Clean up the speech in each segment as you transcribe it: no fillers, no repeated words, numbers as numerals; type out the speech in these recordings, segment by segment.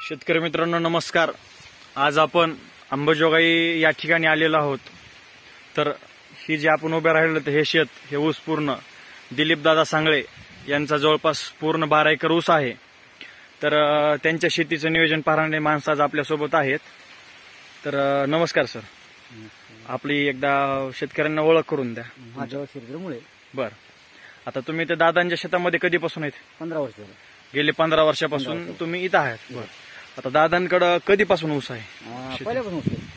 शेतकरी मित्रांनो नमस्कार। आज आपण अंबाजोगाई या ठिकाणी आलेलो आहोत। तर ही जे आपण उभे राहिलो हे शेत हे ऊस पूर्ण दिलीप दादा सांगळे यांचा जवळपास पूर्ण 12 एकर ऊस आहे। तर त्यांच्या शेतीचं नियोजन पाहणारे माणसं आज आपल्या सोबत आहेत। तर नमस्कार सर, आपली एकदा शेतकऱ्यांना ओळख करून द्या। माझ्या शिरमुळे बर, आता तुम्ही त्या दादांच्या शेतामध्ये कधीपासून आहेत? 15 वर्ष झाले। गेले 15 वर्षापासून तुम्ही इथं आहात। बर, आता दादांकडे कधीपासून ऊस आहे?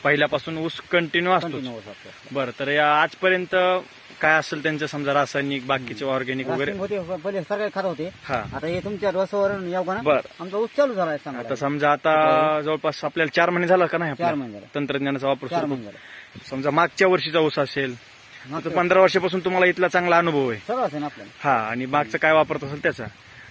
पहिल्यापासून ऊस कंटिन्यू असतो। बरं, तर या आजपर्यंत काय असेल त्यांचं समजा रासायनिक बाकीचे ऑर्गॅनिक वगैरे पहिले सरकारी खात होते। हा, आता हे तुमच्या रसावरून यावं ना। बरं, आमचा ऊस चालू झाला आहे। आता समजा आता जवळपास आपल्याला 4 महिने झाला का नाही? 4 महिने झाले तंत्रज्ञानाचा वापर 4 सुरू महिने झाले। समजा मागच्या वर्षीचा ऊस असेल तर 15 वर्षापासून तुम्हाला इथला चांगला अनुभव आहे सगळं असेल आपल्याला। हा, आणि मागचं काय वापरत असेल त्याचा।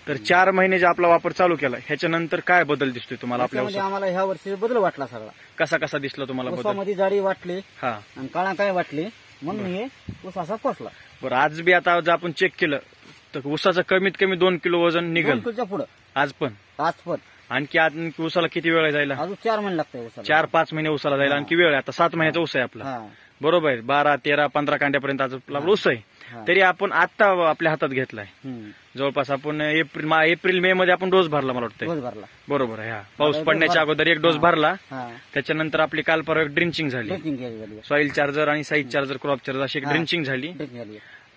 तर 4 महिने जे आपला वापर चालू केला ह्याच्यानंतर काय बदल दिसतोय तुम्हाला आपल्या ऊसात? आम्हाला ह्या वर्षी बदल वाटला सगळा। कसा कसा दिसला तुम्हाला बदल? ऊसामध्ये जाडी वाटली हा, आणि काळा काय वाटली म्हणून हे ऊस असा पोचला। बरं, आज बी आता जर आपण चेक केलं तर ऊसाचं कमीत कमी 2 किलो वजन निघेल पुढे आज पण। आणखी आज ऊसाला किती वेळ जायला? अजून 4 महिने लागते ऊसाला। 4-5 महिने ऊसाला जायला आणखी वेळ आहे। आता 7 महिन्याचा ऊस आहे आपला, बरोबर आहे। 12, 13, 15 कांड्यापर्यंत आज आपला ऊस आहे। तरी आपण आता आपल्या हातात घेतलाय जवळपास आपण एप्रिल मे मध्ये आपण डोस भरला मला वाटतं, बरोबर आहे। हा, पाऊस पडण्याच्या अगोदर एक डोस भरला, त्याच्यानंतर आपली काल परवा ड्रिंचिंग झाली, सॉइल चार्जर आणि साईज चार्जर क्रॉप चार्जर अशी एक ड्रिंचिंग झाली।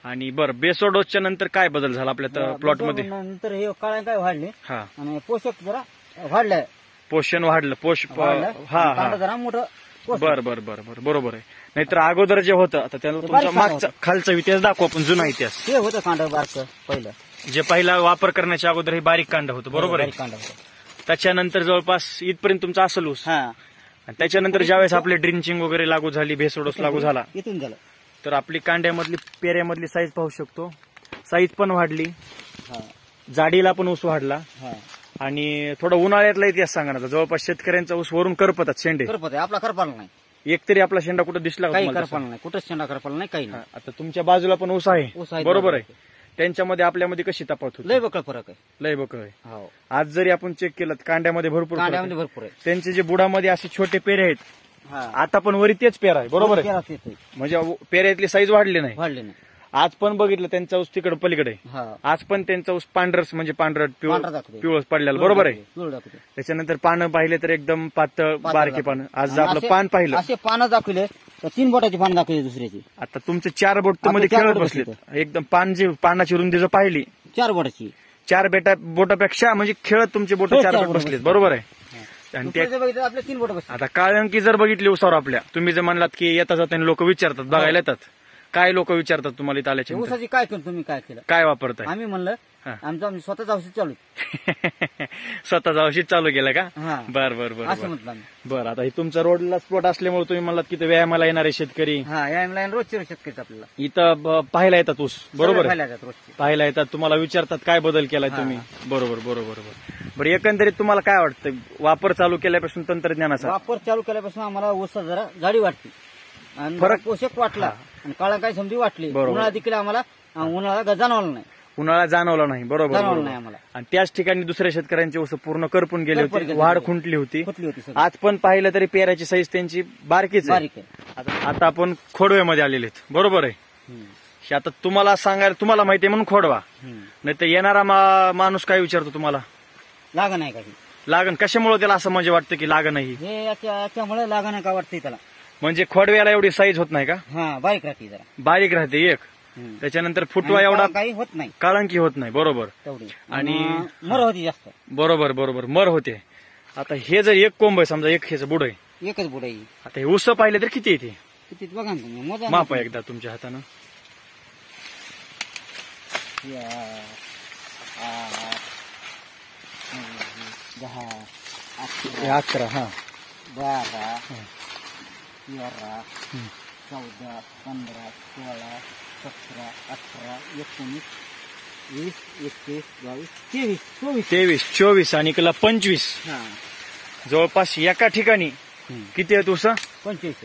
आणि बरं, बेसो डोसच्या नंतर काय बदल झाला आपल्या प्लॉट मध्ये? नंतर हे काळा काय वाढले हा, आणि पोषक जरा वाढलंय, पोषण वाढलं, हा हा, जरा मोठं। बर बर बर बर, बरोबर आहे। नाहीतर अगोदर जे होतं आता त्याला तुमचा मागचा खालचा इतिहास दाखवू आपण, जुना इतिहास। ते होतं कांड बारक पहिलं, जे पहिला वापर करण्याच्या अगोदर हे बारीक कांड होतं, बरोबर आहे। त्याच्यानंतर जवळपास इथपर्यंत तुमचा असल ऊस, आणि त्याच्यानंतर ज्यावेळेस आपली ड्रिंचिंग वगैरे लागू झाली, भेसोडोस लागू झाला, इथून झालं तर आपली कांड्यामधली पेऱ्यामधली साईज पाहू शकतो, साईज पण वाढली, जाडीला पण ऊस वाढला। आणि थोडा उन्हाळ्यातला इतिहास सांगा ना, जवळपास शेतकऱ्यांचा ऊस वरून करपतात, शेंडे करपत, आपला करपाला नाही एक तरी आपला शेंडा कुठं दिसला का? करपाला नाही, कुठंच शेंडा करपाला नाही, काही नाही। आता तुमच्या बाजूला पण ऊस आहे, बरोबर आहे। त्यांच्यामध्ये आपल्यामध्ये कशी तफावत होती? लय बकळ फरक आहे, लय बकळ आहे। आज जरी आपण चेक केलं कांड्यामध्ये भरपूर भरपूर आहे। त्यांचे जे बुडामध्ये असे छोटे पेरे आहेत, आता पण वरी तेच पेरा आहे, बरोबर आहे। म्हणजे पेऱ्यातली साईज वाढली नाही। आज पण बघितलं त्यांचा ऊस तिकडे पलीकडे, आज पण त्यांचा ऊस पांढरस म्हणजे पांढरट पिवळस पडलेला, बरोबर आहे। त्याच्यानंतर पानं पाहिले तर एकदम पातळ बारकी पानं। आज आपलं पान पाहिलं, असे पानं दाखवले, 3 बोटाची पानं दाखवली दुसऱ्याची। आता तुमचे 4 बोट मध्ये खेळत बसले, एकदम पानाची रुंदी जर पाहिली 4 बोटाची, 4 बोटापेक्षा म्हणजे खेळत तुमचे बोट 4 बोट बसलेत, बरोबर आहे। आणि आपले 3 बोट बसले। आता काळंकी जर बघितली उसावर आपल्या, तुम्ही जर म्हणलात की येता जाताना लोक विचारतात, बघायला येतात, काय लोक विचारतात तुम्हाला इथं आल्याच्या ऊसाची काय केलं तुम्ही, काय केलं, काय वापरताय? आम्ही म्हणलं आमचं स्वतःच औषध चालू स्वतःच औषध चालू केलं का? बर बर बर असं म्हटलं आम्ही। बरं, आता तुमचा रोडला स्पॉट असल्यामुळे तुम्ही म्हणलात की व्यायामाला येणारे शेतकरी रोजचे शेतकरी आपल्याला इथं पाहायला येतात ऊस, बरोबर आहे, रोजचे पाहायला येतात, तुम्हाला विचारतात काय बदल केलाय तुम्ही, बरोबर बरोबर बरोबर। बरं, एकंदरीत तुम्हाला काय वाटतं वापर चालू केल्यापासून, तंत्रज्ञानाचा वापर चालू केल्यापासून आम्हाला ऊस जरा जाडी वाटते आणि फरक पोषक वाटला, आणि काळा काय समजी वाटली। उन्हाळा देखील आम्हाला उन्हाळा जाणवला नाही, उन्हाळा जाणवला नाही, बरोबर नाही आम्हाला। आणि त्याच ठिकाणी दुसऱ्या शेतकऱ्यांचे ऊस पूर्ण करपून गेले होते, वाढ खुंटली होती। आज पण पाहिलं तरी पेऱ्याची साईज त्यांची बारकीच आहे। आता आपण खोडव्यामध्ये आलेले आहेत, बरोबर आहे। आता तुम्हाला सांगायला तुम्हाला माहिती आहे म्हणून खोडवा, नाही तर येणारा माणूस काय विचारतो तुम्हाला, लागण आहे काही, लागण कशामुळे त्याला असं म्हणजे वाटतं की लागण नाही, हे याच्यामुळे लागण का वाटतंय त्याला, म्हणजे खोडव्याला एवढी साईज होत नाही का? बारीक राहते, जरा बारीक राहते एक, त्याच्यानंतर फुटवा एवढा काही होत नाही, काळंकी होत नाही, बरोबर, आणि मर होती जास्त, बरोबर बरोबर, मर होते। आता हे जर एक कोंब आहे समजा, एक ह्याचं बुड आहे, एकच बुड आहे, आता हे ऊस पाहिले तर किती येते, किती बघा तुम्ही, माप एकदा तुमच्या हातानं, 10, 11, 12, 13, 14, 15, 16, 17, 18, 19, 20, 21, 22, 23, 24 आणि 25, जवळपास एका ठिकाणी किती आहेत ऊस? 25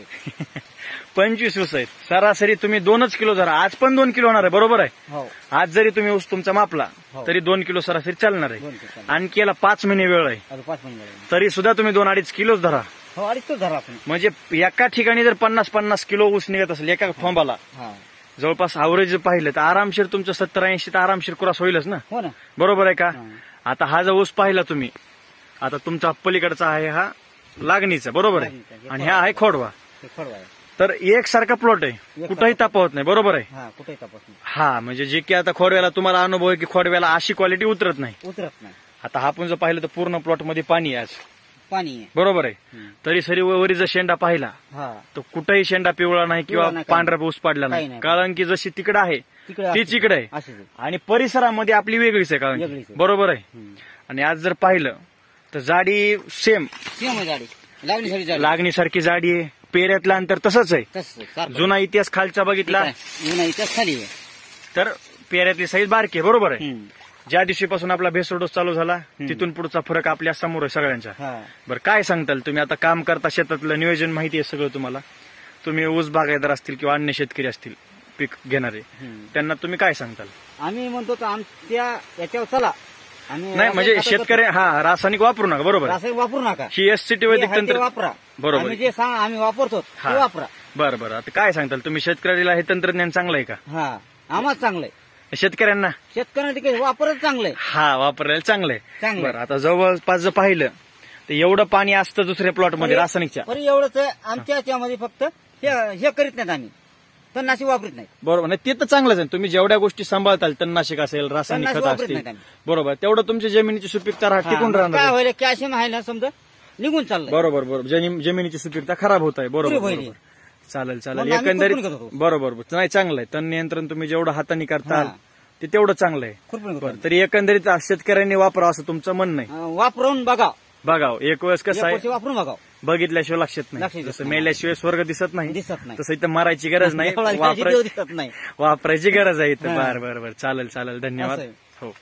25 ऊस आहेत. सरासरी तुम्ही 2 किलो धरा. आज पण 2 किलो होणार आहे, बरोबर आहे. हो आज जरी तुम्ही ऊस तुमचा मापला हो. तरी 2 किलो सरासरी चालणार आहे. 2 किलो. आणखी याला 5 महिने वेळ आहे, अजून 5 महिने झाले. तरी सुद्धा तुम्ही 2-2.5 किलोच धरा. हो अडीच धरा आपण. म्हणजे एका ठिकाणी जर 50-50 किलो ऊस निघत असेल एका फॉर्माला, हा जवळपास अवरेज पाहिलं तर आरामशीर तुमचं 70-80 तर आरामशीर क्रॉस होईलच ना, हो ना. बरोबर आहे का. हा. आता हा जो ऊस पाहिला तुम्ही, आता तुमचा पलीकडचा आहे हा लागणीचा, बरोबर आहे, लागणीचा. आणि हा आहे खोडवा. ते खोडवा आहे. तर एकसारखा प्लॉट आहे, कुठेही तफावत नाही, बरोबर आहे. हा कुठेही तपासून हा म्हणजे जे की आता खोडव्याला तुम्हाला अनुभव आहे की खोडव्याला अशी क्वालिटी उतरत नाही. उतरत नाही. आता आपण जर पाहिलं तर पूर्ण प्लॉट मध्ये पाणी आहे आज, पाणी आहे. बरोबर आहे. हम्म. तरी सरी वरी जर शेंडा पाहिला हा तर कुठेही शेंडा पिवळा नाही किंवा पिवळा नाही, पांढरा ऊस पडला काही नाही. नाही. कारण की जशी तिकडे आहे तिकडे तीच इकडे आहे, अशीच आहे. आणि परिसरामध्ये आपली वेगळीच आहे, कारण वेगळीच की. आहे. बरोबर आहे. हम्म. आणि आज जर पाहिलं तर जाडी सेम सेम आहे जाडी. लागणीसाठी जाडी. लागणीसारखी जाडी आहे. पेऱ्यातलं अंतर तसंच आहे. तसंच सारखं. जुना इतिहास खालचा बघितला जुना इतिहास खाली आहे. तर पेऱ्यातली साईज बारकी आहे, बरोबर आहे. हम्म. ज्या दिवशीपासून आपला भेसळ डोस चालू झाला तिथून पुढचा फरक आपल्या समोर आहे सगळ्यांच्या. हा बरं काय सांगताल तुम्ही, आता काम करता, शेतातलं नियोजन माहिती आहे सगळं तुम्हाला, तुम्ही ऊस बागायतदार असतील किंवा अन्य शेतकरी असतील पीक घेणारे, हम्म. त्यांना तुम्ही काय सांगताल. आम्ही म्हणतो तर आमच्या याच्यावर चला. आम्ही नाही म्हणजे रासायनिक शेतकरी हा रासायनिक वापरू नका, बरोबर आहे. रासायनिक वापरू नका. ही एससीटी जे वैदिक आहे ते तंत्र, वापरा. बरोबर आम्ही आहे. जे सांग आम्ही वापरतो हा. ते वापरा. बरं बरं, आता काय सांगताल तुम्ही, शेतकऱ्याला हे तंत्रज्ञान चांगलं आहे का. हा आम्हाला चांगलंय. शेतकऱ्यांना शेतकऱ्यांना वापरच चांगलंय. हा वापरायला चांगलं आहे. चांगलं आहे. बरं आता जवळपास जर पाहिलं तर एवढं पाणी असतं दुसऱ्या प्लॉटमध्ये रासायनिकच्या, पण एवढंच आहे, आमच्या याच्यामध्ये फक्त हे करीत नाहीत आम्ही, तणनाशक वापरत नाही. बरोबर. नाही ते तर चांगलंच आहे, तुम्ही जेवढ्या गोष्टी सांभाळताल, तणनाशक असेल, रासायनिक तणनाशक खत वापरत असतील, नाहीत आम्ही. बरोबर, तेवढं तुमच्या जमिनीची सुपीकता हा, टिकून मग काय राहणार. होईल, कॅल्शियम आहे ना समजा निघून चाललंय. बरोबर बरोबर, जमिनीची सुपीकता खराब होत आहे. बरोबर पुरी होईल. बरोबर. चालेल चालेल, म्हणून आम्ही एकंदरीत खुरपून करतो. बरोबर नाही चांगलं आहे. तण नियंत्रण तुम्ही जेवढं हाताने करताल हा. ते तेवढं चांगलं आहे. खुरपून करतो. बरं, तरी एकंदरीत शेतकऱ्यांनी वापरावं असं तुमचं म्हणणं आहे. वापरून बघा. बघावं एक वेळेस कसं आहे, वापरून बघा. बघितल्याशिवाय लक्षात लक्षात नाही. येत जसं नाही. मेल्याशिवाय स्वर्ग दिसत नाही, दिसत नाही. तसं इथं मरायची गरज नाही, दिसत नाही. वापरायची गरज आहे इथं. हा. बरं बरं बरं, चालेल चालेल, धन्यवाद. असं आहे. हो.